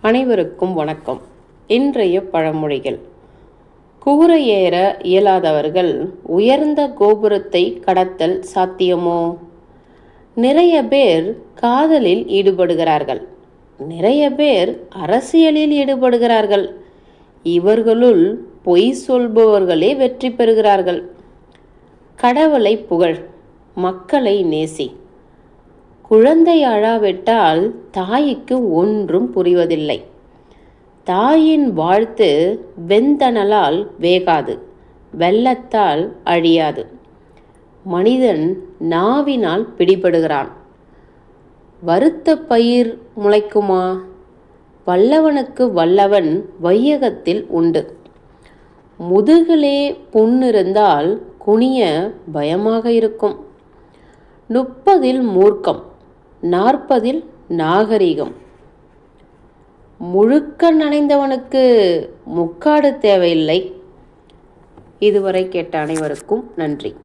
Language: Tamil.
அனைவருக்கும் வணக்கம். இன்றைய பழமொழிகள். கூரை ஏற இயலாதவர்கள் உயர்ந்த கோபுரத்தை கடத்தல் சாத்தியமோ? நிறைய பேர் காதலில் ஈடுபடுகிறார்கள், நிறைய பேர் அரசியலில் ஈடுபடுகிறார்கள். இவர்களுள் பொய் சொல்பவர்களே வெற்றி பெறுகிறார்கள். கடவுளை புகழ், மக்களை நேசி. குழந்தை அழாவிட்டால் தாய்க்கு ஒன்றும் புரிவதில்லை. தாயின் வாழ்த்து வெந்தனலால் வேகாது, வெள்ளத்தால் அழியாது. மனிதன் நாவினால் பிடிபடுகிறான். வறுத்த பயிர் முளைக்குமா? வல்லவனுக்கு வல்லவன் வையகத்தில் உண்டு. முதுகிலே புண்ணிருந்தால் குனிய பயமாக இருக்கும். 30 மூர்க்கம், 40 நாகரிகம். முழுக்க நனைந்தவனுக்கு முக்காடு தேவையில்லை. இதுவரை கேட்ட அனைவருக்கும் நன்றி.